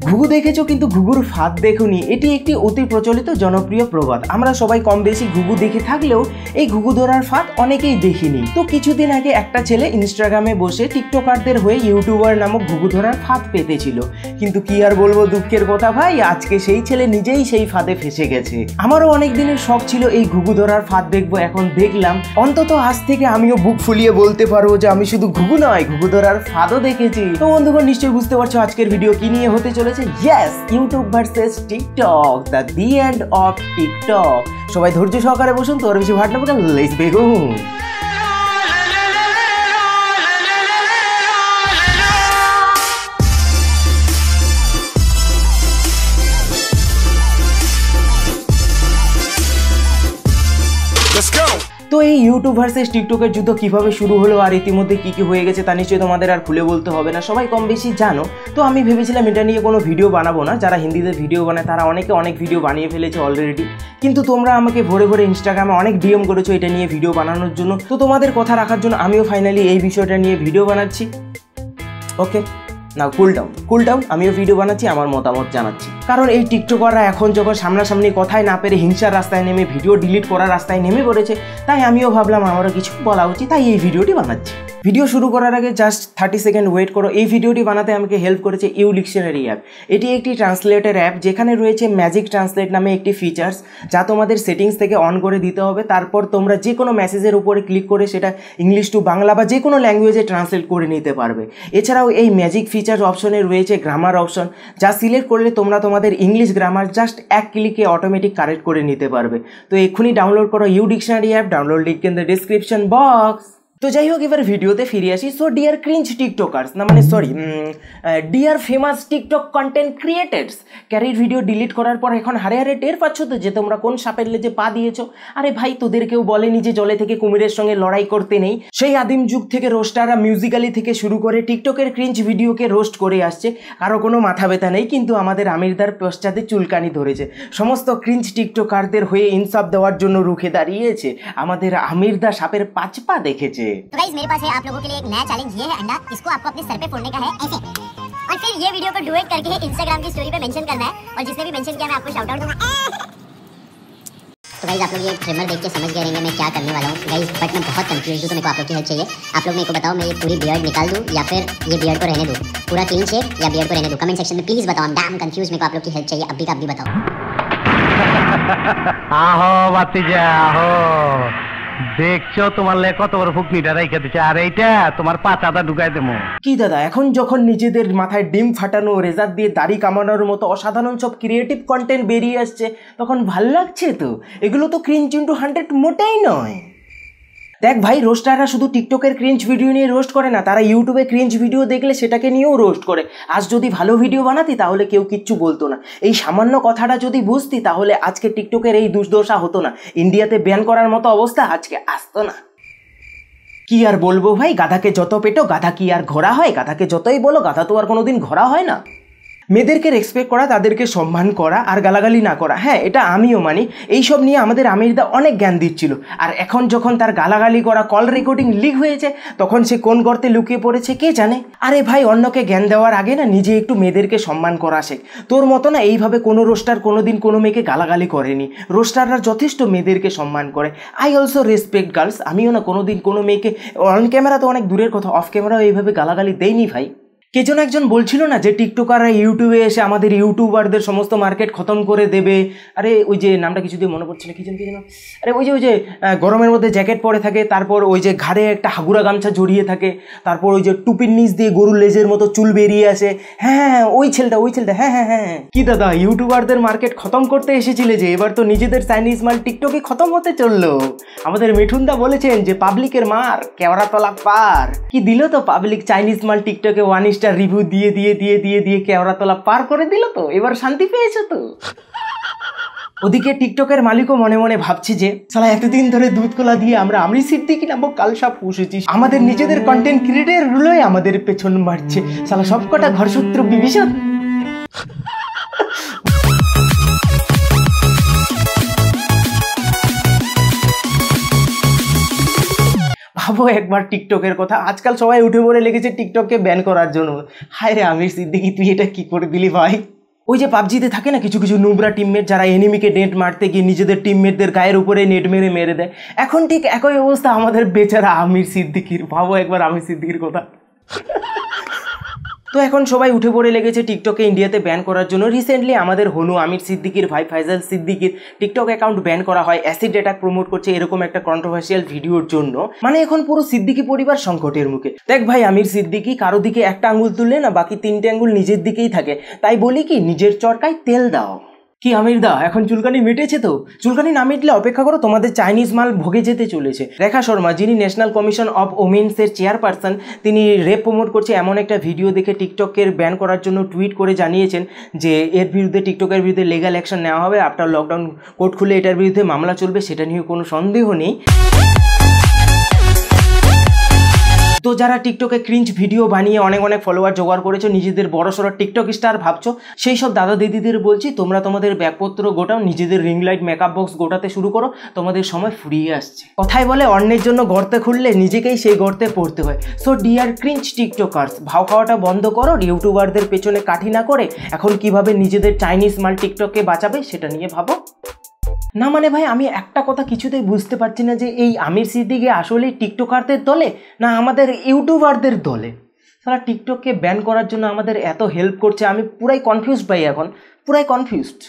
ঘুঘু দেখেছো কিন্তু ঘুঘুর ফাঁদ দেখোনি, এটি একটি অতি প্রচলিত জনপ্রিয় প্রবাদ। আমরা সবাই কম বেশি ঘুঘু দেখে থাকলেও এই ঘুঘু ধরার ফাঁদ অনেকেই দেখিনি। তো কিছুদিন আগে একটা ছেলে ইনস্টাগ্রামে বসে টিকটকারদের হয়ে ইউটিউবার নামক ঘুঘু ধরার ফাঁদ পেতেছিল, কিন্তু কি আর বলবো, দুঃখের কথা ভাই, আজকে সেই ছেলে নিজেই সেই ফাঁদে ফেসে গেছে। আমারও অনেক দিনের শখ ছিল এই ঘুঘু ধরার ফাঁদ দেখবো, এখন দেখলাম। অন্তত আজ থেকে আমিও বুক ফুলিয়ে বলতে পারবো যে আমি শুধু ঘুঘু নয়, ঘুঘু ধরার ফাঁদও দেখেছি। তো বন্ধুগণ, নিশ্চয়ই বুঝতে পারছো আজকের ভিডিও কি নিয়ে হতে চলেছে। Yes, YouTube versus TikTok, the end of TikTok. সবাই ধৈর্য সহকারে বসুন, তো আর বেশি ভাট না বলে লেটস বিগিন। তো এই ইউটিউব ভার্সেস টিকটকের যুদ্ধ কিভাবে শুরু হলো আর ইতিমধ্যে কি কি হয়ে গেছে তা নিশ্চয়ই তোমাদের আর খুলে বলতে হবে না, সবাই কম বেশি জানো। তো আমি ভেবেছিলাম এটা নিয়ে কোনো ভিডিও বানাবো না। যারা হিন্দিতে ভিডিও বানায় তারা অনেক ভিডিও বানিয়ে ফেলেছে অলরেডি, কিন্তু তোমরা আমাকে ভরে ভরে ইনস্টাগ্রামে অনেক ডিএম করেছো এটা নিয়ে ভিডিও বানানোর জন্য। তো তোমাদের কথা রাখার জন্য আমিও ফাইনালি এই বিষয়টা নিয়ে ভিডিও বানাচ্ছি। ওকে, নাও কুল ডাউন। আমিও ভিডিও বানাচ্ছি, আমার মতামত জানাচ্ছি। কারণ এই টিকটকাররা এখন যখন সামনাসামনি কথায় না পেরে হিংসার রাস্তায় নেমে ভিডিও ডিলিট করার রাস্তায় নেমে পড়েছে, তাই আমিও ভাবলাম আমারও কিছু বলা উচিত, তাই এই ভিডিওটি বানাচ্ছি। ভিডিও শুরু করার আগে জাস্ট 30 সেকেন্ড ওয়েট করো। এই ভিডিওটি বানাতে আমাকে হেল্প করেছে ইউ ডিকশনারি অ্যাপ। এটি একটি ট্রান্সলেটের অ্যাপ, যেখানে রয়েছে ম্যাজিক ট্রান্সলেট নামে একটি ফিচার্স, যা তোমাদের সেটিংস থেকে অন করে দিতে হবে। তারপর তোমরা যে কোনো মেসেজের উপরে ক্লিক করে সেটা ইংলিশ টু বাংলা বা যে কোনো ল্যাঙ্গুয়েজে ট্রান্সলেট করে নিতে পারবে। এছাড়াও এই ম্যাজিক ফিচার্স অপশনে রয়েছে গ্রামার অপশন, যা সিলেক্ট করলে তোমরা তোমাদের ইংলিশ গ্রামার জাস্ট এক ক্লিকে অটোমেটিক কারেক্ট করে নিতে পারবে। তো এক্ষুনি ডাউনলোড করো U dictionary app, download link in the description box. তো যাই হোক, এবার ভিডিওতে ফিরে আসি। সো ডিয়ার ক্রিঞ্জ টিকটকার্স, না মানে sorry, dear famous TikTok content creators, ক্যারির ভিডিও ডিলিট করার পর এখন হারে হারে টের পাচ্ছ তো যে তোমরা কোন সাপের লেজে পা দিয়েছো। আরে ভাই, তোদের কেউ বলেনি যে জলে থেকে কুমিরের সঙ্গে লড়াই করতে নেই? সেই আদিম যুগ থেকে রোস্টাররা মিউজিক্যালি থেকে শুরু করে টিকটকের ক্রিঞ্জ ভিডিওকে রোস্ট করে আসছে, কারো কোনো মাথা ব্যথা নেই। কিন্তু আমাদের আমিরদার পশ্চাতে চুলকানি ধরেছে, সমস্ত ক্রিঞ্জ টিকটকারদের হয়ে ইনসাফ দেওয়ার জন্য রুখে দাঁড়িয়েছে। আমাদের আমিরদা সাপের 5 পা দেখেছে। तो गाइस, मेरे पास है आप लोगों के लिए एक नया चैलेंज। ये है अंडा, इसको आपको अपने सर पे फोड़ने का है ऐसे, और फिर ये वीडियो को डुएट करके इंस्टाग्राम की स्टोरी पे मेंशन करना है, और जिसने भी मेंशन किया मैं आपको शाउट आउट दूंगा। तो गाइस, आप लोग ये ट्रिमर देख के समझ गए रहेंगे मैं क्या करने वाला हूँ गाइस, बट मैं बहुत कंफ्यूज हूँ, तो मेरे को आप लोग की हेल्प चाहिए। आप लोग मेरे को बताओ, मैं ये पूरी बियर्ड निकाल दूँ या फिर ये बियर्ड को रहने दूँ, पूरा क्लीन शेव या बियर्ड को रहने दूँ? कमेंट सेक्शन में प्लीज बताओ, आई एम डैम कंफ्यूज। मेरे को आप लोग की हेल्प चाहिए, अभी का अभी बताओ। आहो बातीजा आहो, দেখছো তোমার লে কত বড় ফুকনিটা রাইখা দিছে, আর এইটা তোমার পাতাটা ঢুকাই দেবো। কি দাদা, এখন যখন নিজেদের মাথায় ডিম ফাটানো, রেজার দিয়ে দাড়ি কামানোর মতো অসাধারণ সব ক্রিয়েটিভ কন্টেন্ট বেরিয়ে আসছে, তখন ভাল লাগছে তো? এগুলো তো ক্রিঞ্জ ইনটু 100 মোটেই নয়। দেখ ভাই, রোস্টাররা শুধু টিকটকের ক্রিঞ্জ ভিডিও নিয়ে রোস্ট করে না, তারা ইউটিউবে ক্রিঞ্জ ভিডিও দেখলে সেটাকে নিয়েও রোস্ট করে। আজ যদি ভালো ভিডিও বানাতি তাহলে কেউ কিচ্ছু বলতো না। এই সামান্য কথাটা যদি বুঝতি তাহলে আজকে টিকটকের এই দুর্দশা হতো না, ইন্ডিয়াতে ব্যান করার মতো অবস্থা আজকে আসতো না। কি আর বলবো ভাই, গাধাকে যত পেটো গাধা কি আর ঘোড়া হয়? গাধাকে যতই বলো, গাধা তো আর কোনোদিন ঘোড়া হয় না। মেয়েদেরকে রেসপেক্ট করা, তাদেরকে সম্মান করা আর গালাগালি না করা, হ্যাঁ এটা আমিও মানি। এইসব নিয়ে আমাদের আমিরদা অনেক জ্ঞান দিচ্ছিল, আর এখন যখন তার গালাগালি করা কল রেকর্ডিং লিক হয়েছে, তখন সে কোন গর্তে লুকিয়ে পড়েছে কে জানে। আরে ভাই, অন্যকে জ্ঞান দেওয়ার আগে না নিজে একটু মেয়েদেরকে সম্মান করা শেখ। তোর মতো না এইভাবে কোনো রোস্টার কোনোদিন কোনো মেয়েকে গালাগালি করেনি। রোস্টাররা যথেষ্ট মেয়েদেরকে সম্মান করে। I also respect girls. আমিও না কোনোদিন কোনো মেয়েকে, অন ক্যামেরা তো অনেক দূরের কথা, অফ ক্যামেরাও এইভাবে গালাগালি দেয়নি ভাই। কে যেন একজন বলছিল না যে টিকটকাররা ইউটিউবে এসে আমাদের ইউটিউবারদের সমস্ত মার্কেট খতম করে দেবে। আরে ওই যে নামটা কিছু দিয়ে মনে পড়ছে না, কি যেন আরে ওই যে গরমের মধ্যে জ্যাকেট পরে থাকে, তারপর ওই যে ঘাড়ে একটা হাগুরা গামছা জড়িয়ে থাকে, তারপর ওই যে টুপির নিচ দিয়ে গরুর লেজের মতো চুল বেরিয়ে আসে। হ্যাঁ ওই ছেলেটা হ্যাঁ। কি দাদা, ইউটিউবারদের মার্কেট খতম করতে এসেছিলে যে, এবার তো নিজেদের চাইনিজ মাল টিকটকে খতম হতে চললো। আমাদের মিঠুনদা বলেছেন যে পাবলিকের মার কেওড়াতলা পার। কি দিল তো পাবলিক চাইনিজ মাল টিকটকে 1 স্টার রিভিউ দিয়ে কেওড়াতলা পার করে দিল। তো এবার শান্তি পেয়েছো তো? ওদিকে টিকটকের মালিকও মনে মনে ভাবছে যে সালা এতদিন ধরে দুধ কলা দিয়ে আমরা আমরি সিদ্দিকি নামক কালসাপ পুষেছি, আমাদের নিজেদের কন্টেন্ট ক্রিয়েটর গুলোই আমাদের পেছন মারছে, সালা সবকটা ঘরসূত্র বিভীষণ। ভাবো একবার টিকটকের কথা, আজকাল সবাই উঠে পড়ে লেগেছে টিকটককে ব্যান করার জন্য। হায় রে আমির সিদ্দিকি, তুই এটা কি করে দিলি ভাই? ওই যে পাবজিতে থাকে না কিছু কিছু নোংরা টিমমেট যারা এনিমিকে নেট মারতে গিয়ে নিজেদের টিমমেটদের গায়ের উপরে নেট মেরে দেয়, এখন ঠিক একই অবস্থা আমাদের বেচারা আমির সিদ্দিকীর। ভাবো একবার আমির সিদ্দিকীর কথা। তো এখন সবাই উঠে পড়ে লেগেছে টিকটকে ইন্ডিয়াতে ব্যান করার জন্য। রিসেন্টলি আমাদের হনু আমির সিদ্দিকীর ভাই ফাইজাল সিদ্দিকীর টিকটক অ্যাকাউন্ট ব্যান করা হয় অ্যাসিড অ্যাটাক প্রমোট করছে এরকম একটা কন্ট্রোভার্সিয়াল ভিডিওর জন্য। মানে এখন পুরো সিদ্দিকী পরিবার সংকটের মুখে। দেখ ভাই, আমির সিদ্দিকী কারো দিকে একটা আঙুল তুললে না বাকি 3টে আঙুল নিজের দিকেই থাকে। তাই বলি কি, নিজের চরকায় তেল দাও। কি আমির দা, এখন চুলকানি মিটেছে তো? চুলকানি না মিটলে অপেক্ষা করো, তোমাদের চাইনিজ মাল ভোগে যেতে চলেছে। রেখা শর্মা, যিনি ন্যাশনাল কমিশন অফ ওমেন্সের চেয়ারপারসন, তিনি রেপ প্রমোট করছে এমন একটা ভিডিও দেখে টিকটকের ব্যান করার জন্য টুইট করে জানিয়েছেন যে এর বিরুদ্ধে, টিকটকের বিরুদ্ধে লিগ্যাল অ্যাকশন নেওয়া হবে। আফটার লকডাউন কোর্ট খুলে এটার বিরুদ্ধে মামলা চলবে, সেটা নিয়ে কোনো সন্দেহ নেই। তো যারা টিকটকে ক্রিঞ্চ ভিডিও বানিয়ে অনেক অনেক ফলোয়ার জোগাড় করেছো, নিজেদের বড়সড় টিকটক স্টার ভাবছো, সেই সব দাদা দিদিদের বলছি, তোমরা তোমাদের ব্যাগপত্র গোটাও, নিজেদের রিং লাইট মেকআপ বক্স গোটাতে শুরু করো, তোমাদের সময় ফুরিয়ে আসছে। কথায় বলে, অন্যের জন্য গর্তে খুললে নিজেকেই সেই গর্তে পড়তে হয়। সো ডিয়ার ক্রিঞ্চ টিকটকার্স, ভাও খাওয়াটা বন্ধ করো, ইউটিউবারদের পেছনে কাঠি না করে এখন কিভাবে নিজেদের চাইনিজ মাল টিকটকে বাঁচাবে সেটা নিয়ে ভাবো। না মানে ভাই, আমি একটা কথা কিছুতেই বুঝতে পারছি না যে এই আমির সিদ্দিকী আসলে টিকটকারদের দলে না আমাদের ইউটিউবারদের দলে। সারা টিকটককে ব্যান করার জন্য আমাদের এত হেল্প করছে, আমি পুরাই কনফিউজড ভাই, এখন পুরাই কনফিউজড।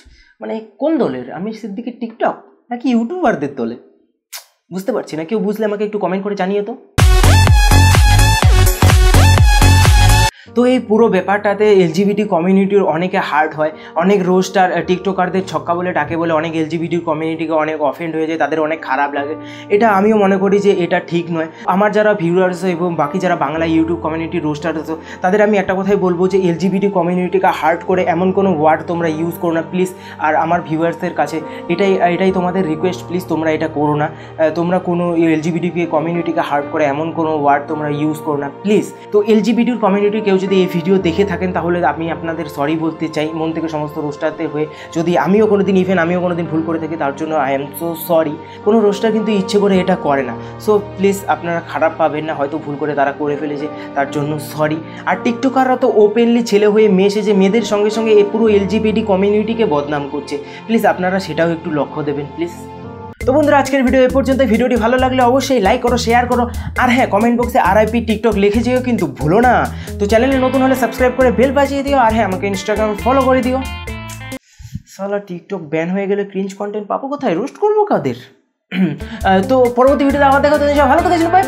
মানে কোন দলের আমির সিদ্দিকী, টিকটক নাকি ইউটিউবারদের দলে? বুঝতে পারছি না। কেউ বুঝলে আমাকে একটু কমেন্ট করে জানিয়ে তো। তো এই পুরো ব্যাপারটাতে এলজিবিটি কমিউনিটির অনেকে হার্ট হয়, অনেক রোস্টার টিকটকারদের ছক্কা বলে ডাকে বলে অনেক এলজিবিটির কমিউনিটিকে অনেক অফেন্ড হয়ে যায়, তাদের অনেক খারাপ লাগে। এটা আমিও মনে করি যে এটা ঠিক নয়। আমার যারা ভিউয়ার্স এবং বাকি যারা বাংলা ইউটিউব কমিউনিটির রোস্টার আছে, তাদের আমি একটা কথাই বলবো যে এলজিবিটি কমিউনিটিকে হার্ট করে এমন কোনো ওয়ার্ড তোমরা ইউজ করো না প্লিজ। আর আমার ভিউয়ার্সদের কাছে এটাই তোমাদের রিকোয়েস্ট, প্লিজ তোমরা এটা করো না। তোমরা কোনো এলজিবিটি কমিউনিটিকে হার্ট করে এমন কোনো ওয়ার্ড তোমরা ইউজ করো না প্লিজ। তো এলজিবিটির কমিউনিটি কেউ যদি এই ভিডিও দেখে থাকেন তাহলে আমি আপনাদের সরি বলতে চাই মন থেকে, সমস্ত রোস্টারদের হয়ে। যদি আমিও কোনো দিন ভুল করে থাকি, তার জন্য আই এম সো সরি। কোনো রোস্টার কিন্তু ইচ্ছে করে এটা করে না। সো প্লিজ আপনারা খারাপ পাবেন না, হয়তো ভুল করে তারা করে ফেলেছে, তার জন্য সরি। আর টিকটকাররা তো ওপেনলি ছেলে হয়ে মেয়ে সেজে মেয়েদের সঙ্গে সঙ্গে এই পুরো এলজিবিটি কমিউনিটিকে বদনাম করছে। প্লিজ আপনারা সেটাও একটু লক্ষ্য দেবেন প্লিজ। তো বন্ধুরা, আজকের ভিডিও এ পর্যন্ত। ভিডিওটি ভালো লাগলে অবশ্যই লাইক করো, শেয়ার করো, আর হ্যাঁ, কমেন্ট বক্সে RIP টিকটক লিখে যেও কিন্তু ভুলো না। তো চ্যানেলে নতুন হলে সাবস্ক্রাইব করে বেল বাজিয়ে দিও, আর হ্যাঁ, আমাকে ইনস্টাগ্রাম ফলো করে দিও। সালা টিকটক ব্যান হয়ে গেলে ক্রিঞ্জ কন্টেন্ট পাবো কোথায়? রোস্ট করবো কাদের? তো পরবর্তী ভিডিওতে আবার দেখা হচ্ছে। ভালো কথা ছিল, বাই।